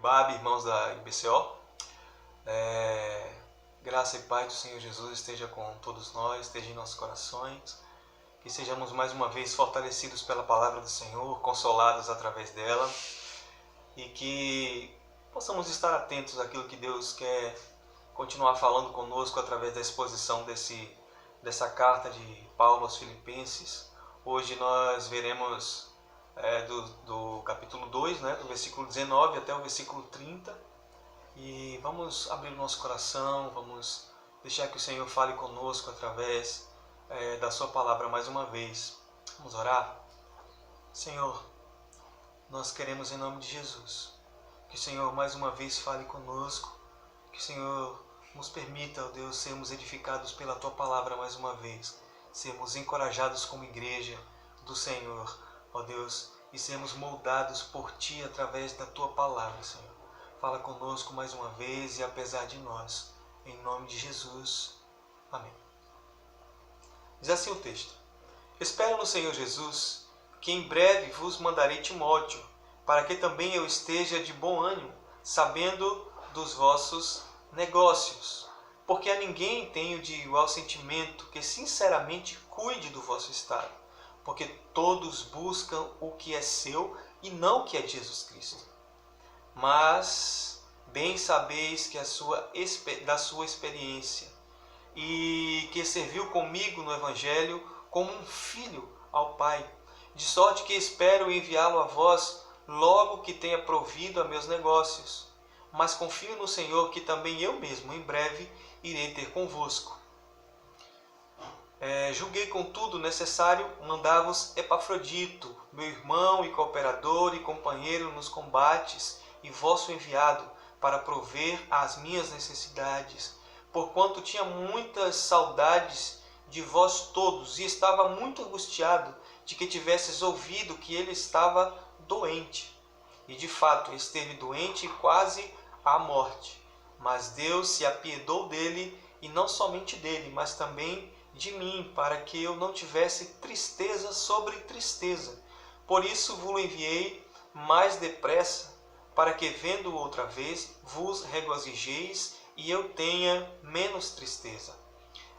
IBAB, irmãos da IBCO. Graça e paz do Senhor Jesus esteja com todos nós, esteja em nossos corações. Que sejamos mais uma vez fortalecidos pela palavra do Senhor, consolados através dela. E que possamos estar atentos àquilo que Deus quer continuar falando conosco através da exposição dessa carta de Paulo aos Filipenses. Hoje nós veremos do capítulo 2, do versículo 19 até o versículo 30. E vamos abrir o nosso coração, vamos deixar que o Senhor fale conosco através da sua palavra mais uma vez. Vamos orar? Senhor, nós queremos em nome de Jesus que o Senhor mais uma vez fale conosco, que o Senhor nos permita, ó Deus, sermos edificados pela Tua palavra mais uma vez, sermos encorajados como igreja do Senhor, ó Deus, e sermos moldados por Ti através da Tua palavra, Senhor. Fala conosco mais uma vez e apesar de nós, em nome de Jesus. Amém. Diz assim o texto: Espero no Senhor Jesus, que em breve vos mandarei Timóteo, para que também eu esteja de bom ânimo, sabendo dos vossos negócios. Porque a ninguém tenho de igual sentimento que sinceramente cuide do vosso estado, porque todos buscam o que é seu e não o que é de Jesus Cristo. Mas bem sabeis que da sua experiência, e que serviu comigo no Evangelho como um filho ao Pai, de sorte que espero enviá-lo a vós logo que tenha provido a meus negócios. Mas confio no Senhor que também eu mesmo em breve irei ter convosco. Julguei contudo necessário mandar-vos Epafrodito, meu irmão e cooperador e companheiro nos combates, e vosso enviado, para prover às minhas necessidades, porquanto tinha muitas saudades de vós todos, e estava muito angustiado de que tivesses ouvido que ele estava doente. E de fato esteve doente quase à morte. Mas Deus se apiedou dele, e não somente dele, mas também de mim, para que eu não tivesse tristeza sobre tristeza. Por isso vos enviei mais depressa, para que, vendo outra vez, vos regozijeis e eu tenha menos tristeza.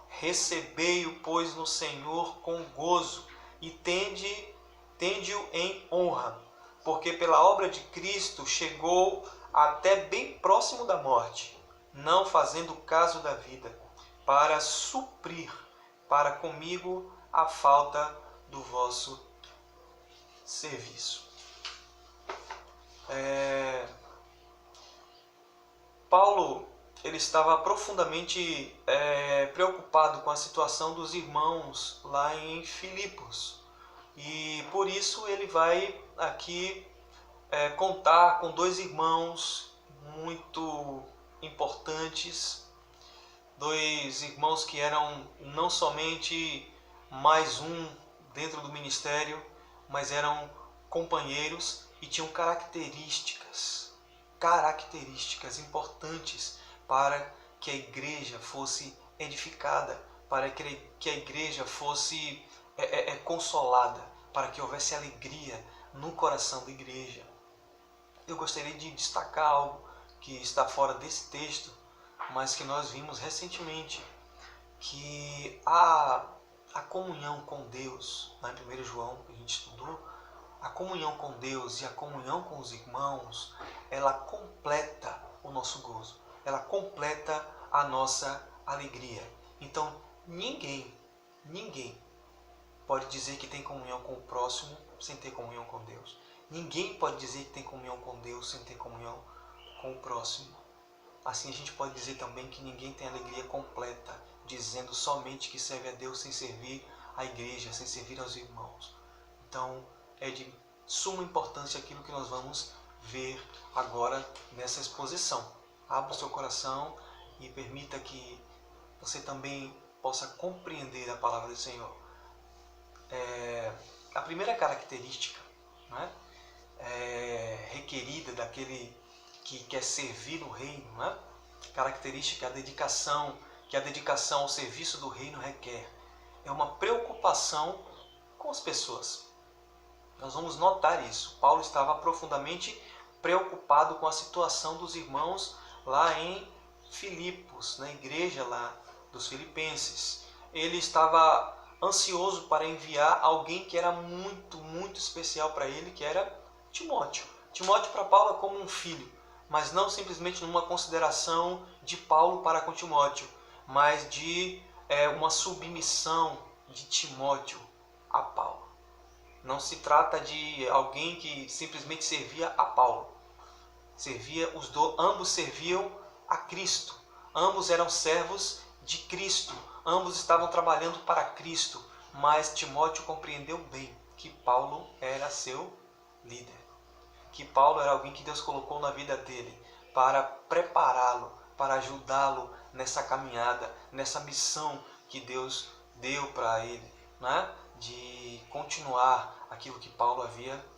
Recebei-o, pois, no Senhor com gozo, e tende-o em honra, porque pela obra de Cristo chegou até bem próximo da morte, não fazendo caso da vida, para suprir para comigo a falta do vosso serviço. Paulo ele estava profundamente preocupado com a situação dos irmãos lá em Filipos, e por isso ele vai aqui contar com dois irmãos muito importantes, dois irmãos que eram não somente mais um dentro do ministério, mas eram companheiros e tinham características importantes para que a igreja fosse edificada, para que a igreja fosse consolada, para que houvesse alegria no coração da igreja. Eu gostaria de destacar algo que está fora desse texto, mas que nós vimos recentemente, que a comunhão com Deus, lá em 1 João, que a gente estudou, a comunhão com Deus e a comunhão com os irmãos, ela completa o nosso gozo, ela completa a nossa alegria. Então, ninguém pode dizer que tem comunhão com o próximo sem ter comunhão com Deus. Ninguém pode dizer que tem comunhão com Deus sem ter comunhão com o próximo. Assim, a gente pode dizer também que ninguém tem alegria completa, dizendo somente que serve a Deus sem servir à igreja, sem servir aos irmãos. Então, é de suma importância aquilo que nós vamos ver agora nessa exposição. Abra o seu coração e permita que você também possa compreender a palavra do Senhor. A primeira característica requerida daquele que quer servir no reino, característica, a dedicação, que a dedicação ao serviço do reino requer, é uma preocupação com as pessoas. Nós vamos notar isso. Paulo estava profundamente preocupado com a situação dos irmãos lá em Filipos, na igreja lá dos filipenses. Ele estava ansioso para enviar alguém que era muito, muito especial para ele, que era Timóteo. Timóteo para Paulo é como um filho, mas não simplesmente numa consideração de Paulo para com Timóteo, mas de uma submissão de Timóteo a Paulo. Não se trata de alguém que simplesmente servia a Paulo. Ambos serviam a Cristo. Ambos eram servos de Cristo. Ambos estavam trabalhando para Cristo. Mas Timóteo compreendeu bem que Paulo era seu líder. Que Paulo era alguém que Deus colocou na vida dele para prepará-lo, para ajudá-lo nessa caminhada, nessa missão que Deus deu para ele, né? De continuar aquilo que Paulo havia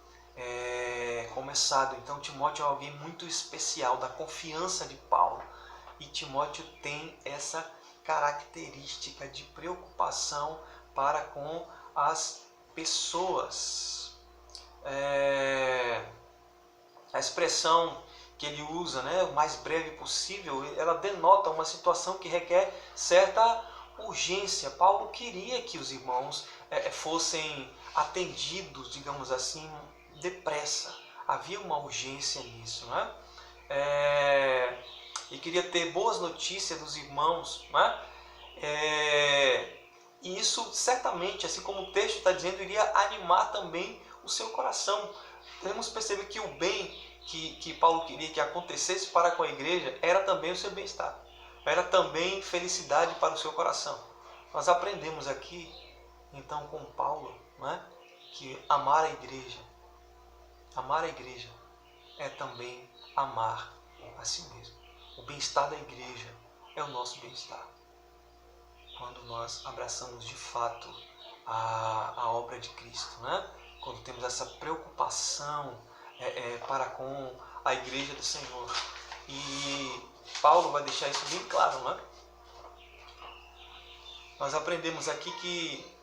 começado. Então Timóteo é alguém muito especial, da confiança de Paulo. E Timóteo tem essa característica de preocupação para com as pessoas. A expressão que ele usa, né, o mais breve possível, ela denota uma situação que requer certa urgência. Paulo queria que os irmãos fossem atendidos, digamos assim, depressa. Havia uma urgência nisso, né? E queria ter boas notícias dos irmãos, né? E isso certamente, assim como o texto está dizendo, iria animar também o seu coração. Devemos perceber que o bem que Paulo queria que acontecesse para com a igreja era também o seu bem-estar. Era também felicidade para o seu coração. Nós aprendemos aqui, então, com Paulo, né, que amar a igreja é também amar a si mesmo. O bem-estar da igreja é o nosso bem-estar. Quando nós abraçamos de fato a obra de Cristo, né? Quando temos essa preocupação para com a igreja do Senhor. E Paulo vai deixar isso bem claro, né? Nós aprendemos aqui que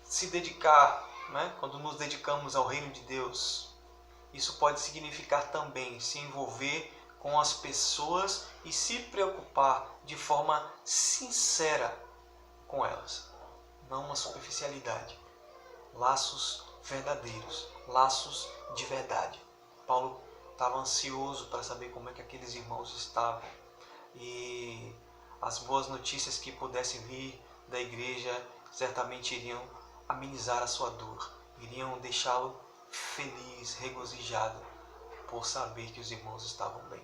se dedicar, né? Quando nos dedicamos ao reino de Deus, isso pode significar também se envolver com as pessoas e se preocupar de forma sincera com elas. Não uma superficialidade. Laços verdadeiros, laços de verdade. Paulo estava ansioso para saber como é que aqueles irmãos estavam. E as boas notícias que pudessem vir da igreja certamente iriam amenizar a sua dor, iriam deixá-lo feliz, regozijado por saber que os irmãos estavam bem.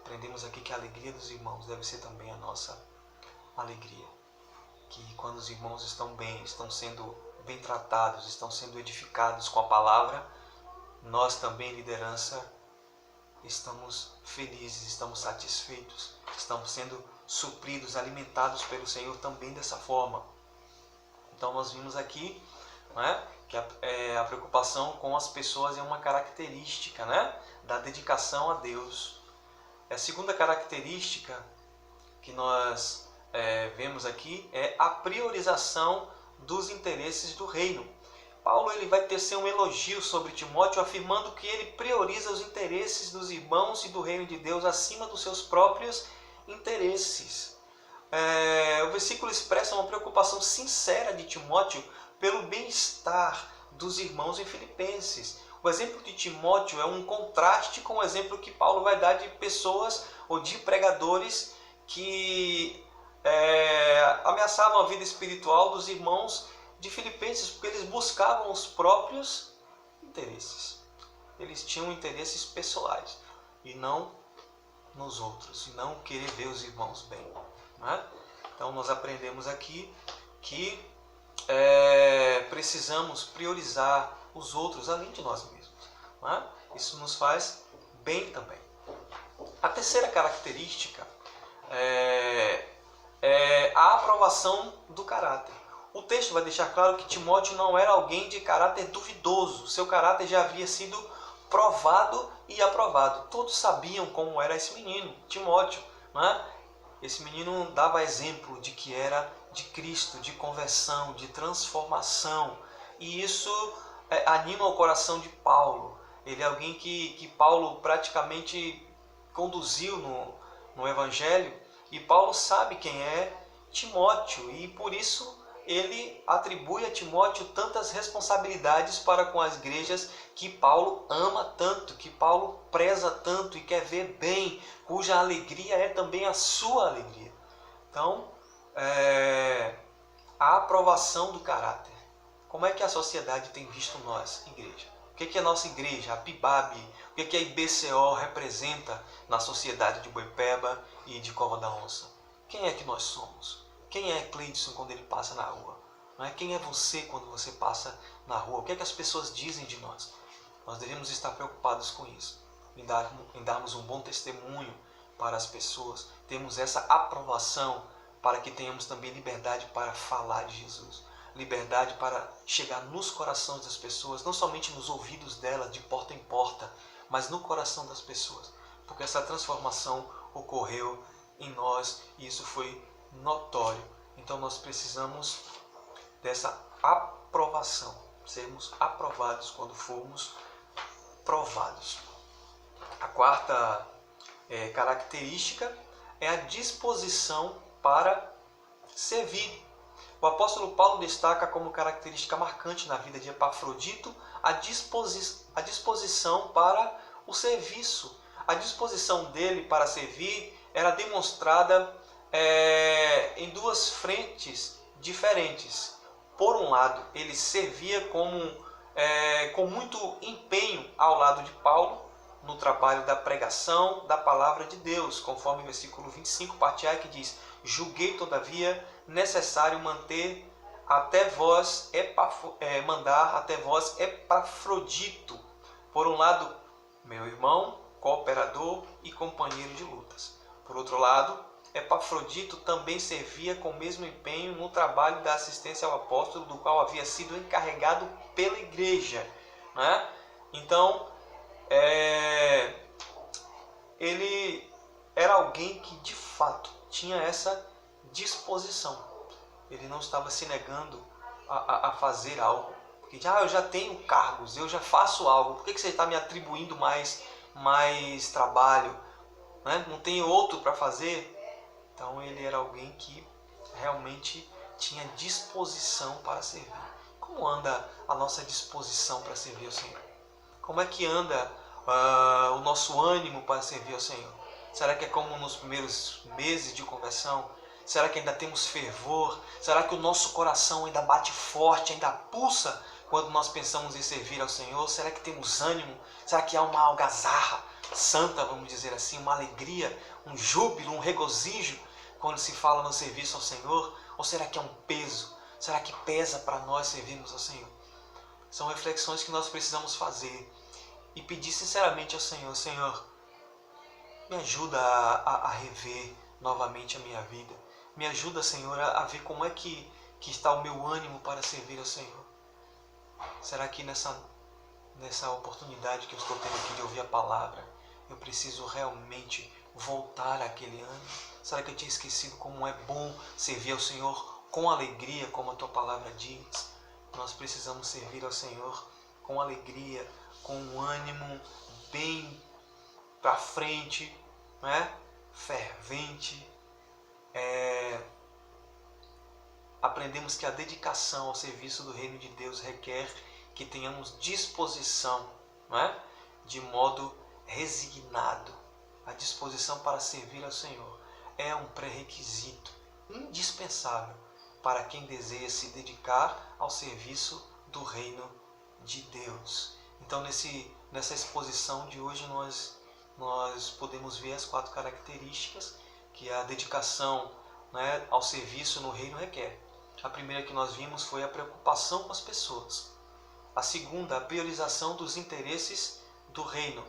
Aprendemos aqui que a alegria dos irmãos deve ser também a nossa alegria. Que quando os irmãos estão bem, estão sendo bem tratados, estão sendo edificados com a palavra, nós também, liderança, estamos felizes, estamos satisfeitos, estamos sendo supridos, alimentados pelo Senhor também dessa forma. Então nós vimos aqui, né, que a preocupação com as pessoas é uma característica, né, da dedicação a Deus. A segunda característica que nós vemos aqui é a priorização dos interesses do reino. Paulo ele vai tecer um elogio sobre Timóteo, afirmando que ele prioriza os interesses dos irmãos e do reino de Deus acima dos seus próprios interesses. O versículo expressa uma preocupação sincera de Timóteo pelo bem-estar dos irmãos em Filipenses. O exemplo de Timóteo é um contraste com o exemplo que Paulo vai dar de pessoas ou de pregadores que ameaçavam a vida espiritual dos irmãos de Filipenses, porque eles buscavam os próprios interesses. Eles tinham interesses pessoais e não nos outros, e não querer ver os irmãos bem, né? Então nós aprendemos aqui que precisamos priorizar os outros além de nós mesmos, né? Isso nos faz bem também. A terceira característica é a aprovação do caráter. O texto vai deixar claro que Timóteo não era alguém de caráter duvidoso. Seu caráter já havia sido provado e aprovado. Todos sabiam como era esse menino, Timóteo, né? Esse menino dava exemplo de que era de Cristo, de conversão, de transformação. E isso anima o coração de Paulo. Ele é alguém que Paulo praticamente conduziu no Evangelho, e Paulo sabe quem é Timóteo, e por isso ele atribui a Timóteo tantas responsabilidades para com as igrejas que Paulo ama tanto, que Paulo preza tanto e quer ver bem, cuja alegria é também a sua alegria. Então, a aprovação do caráter. Como é que a sociedade tem visto nós, igreja? O que é a nossa igreja, a PIBAB, o que a IBCO representa na sociedade de Boipeba e de Cova da Onça? Quem é que nós somos? Quem é Cleidson quando ele passa na rua? Não é? Quem é você quando você passa na rua? O que é que as pessoas dizem de nós? Nós devemos estar preocupados com isso, em darmos um bom testemunho para as pessoas, termos essa aprovação para que tenhamos também liberdade para falar de Jesus. Liberdade para chegar nos corações das pessoas, não somente nos ouvidos delas, de porta em porta, mas no coração das pessoas. Porque essa transformação ocorreu em nós e isso foi notório. Então nós precisamos dessa aprovação, sermos aprovados quando formos provados. A quarta característica é a disposição para servir. O apóstolo Paulo destaca como característica marcante na vida de Epafrodito a disposição para o serviço. A disposição dele para servir era demonstrada em duas frentes diferentes. Por um lado, ele servia com muito empenho ao lado de Paulo no trabalho da pregação da palavra de Deus, conforme o versículo 25, parte A, que diz: julguei, todavia, necessário mandar até vós Epafrodito, por um lado, meu irmão, cooperador e companheiro de lutas. Por outro lado, Epafrodito também servia com o mesmo empenho no trabalho da assistência ao apóstolo, do qual havia sido encarregado pela igreja. Né? Então, ele era alguém que de fato tinha essa disposição. Ele não estava se negando a fazer algo. Porque eu já tenho cargos, eu já faço algo, por que você está me atribuindo mais trabalho? Né? Não tenho outro para fazer? Então ele era alguém que realmente tinha disposição para servir. Como anda a nossa disposição para servir ao Senhor? Como é que anda o nosso ânimo para servir ao Senhor? Será que é como nos primeiros meses de conversão? Será que ainda temos fervor? Será que o nosso coração ainda bate forte, ainda pulsa quando nós pensamos em servir ao Senhor? Será que temos ânimo? Será que há uma algazarra santa, vamos dizer assim, uma alegria, um júbilo, um regozijo quando se fala no serviço ao Senhor? Ou será que é um peso? Será que pesa para nós servirmos ao Senhor? São reflexões que nós precisamos fazer e pedir sinceramente ao Senhor: Senhor, me ajuda a rever novamente a minha vida. Me ajuda, Senhor, a ver como é que está o meu ânimo para servir ao Senhor. Será que nessa oportunidade que eu estou tendo aqui de ouvir a palavra, eu preciso realmente voltar àquele ânimo? Será que eu tinha esquecido como é bom servir ao Senhor com alegria, como a tua palavra diz? Nós precisamos servir ao Senhor com alegria, com um ânimo bem para frente, né? Fervente. Aprendemos que a dedicação ao serviço do reino de Deus requer que tenhamos disposição, né? De modo resignado. A disposição para servir ao Senhor é um pré-requisito indispensável para quem deseja se dedicar ao serviço do reino de Deus. Então, nessa exposição de hoje, nós podemos ver as 4 características que a dedicação, né, ao serviço no reino requer. A primeira que nós vimos foi a preocupação com as pessoas. A segunda, a priorização dos interesses do reino.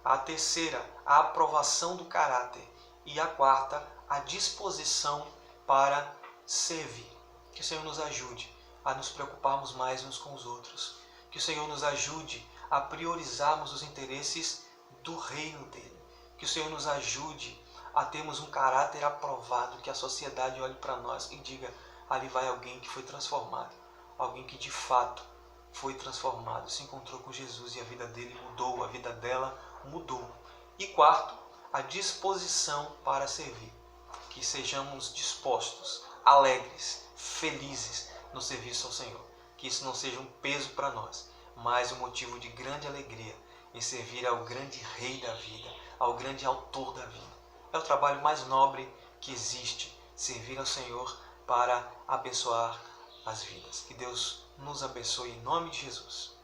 A terceira, a aprovação do caráter. E a quarta, a disposição para servir. Que o Senhor nos ajude a nos preocuparmos mais uns com os outros. Que o Senhor nos ajude a priorizarmos os interesses do reino dele. Que o Senhor nos ajude a termos um caráter aprovado, que a sociedade olhe para nós e diga: ali vai alguém que foi transformado, alguém que de fato foi transformado, se encontrou com Jesus e a vida dele mudou, a vida dela mudou. E quarto, a disposição para servir. Que sejamos dispostos, alegres, felizes no serviço ao Senhor. Que isso não seja um peso para nós, mas um motivo de grande alegria em servir ao grande Rei da vida, ao grande Autor da vida. É o trabalho mais nobre que existe, servir ao Senhor para abençoar as vidas. Que Deus nos abençoe em nome de Jesus.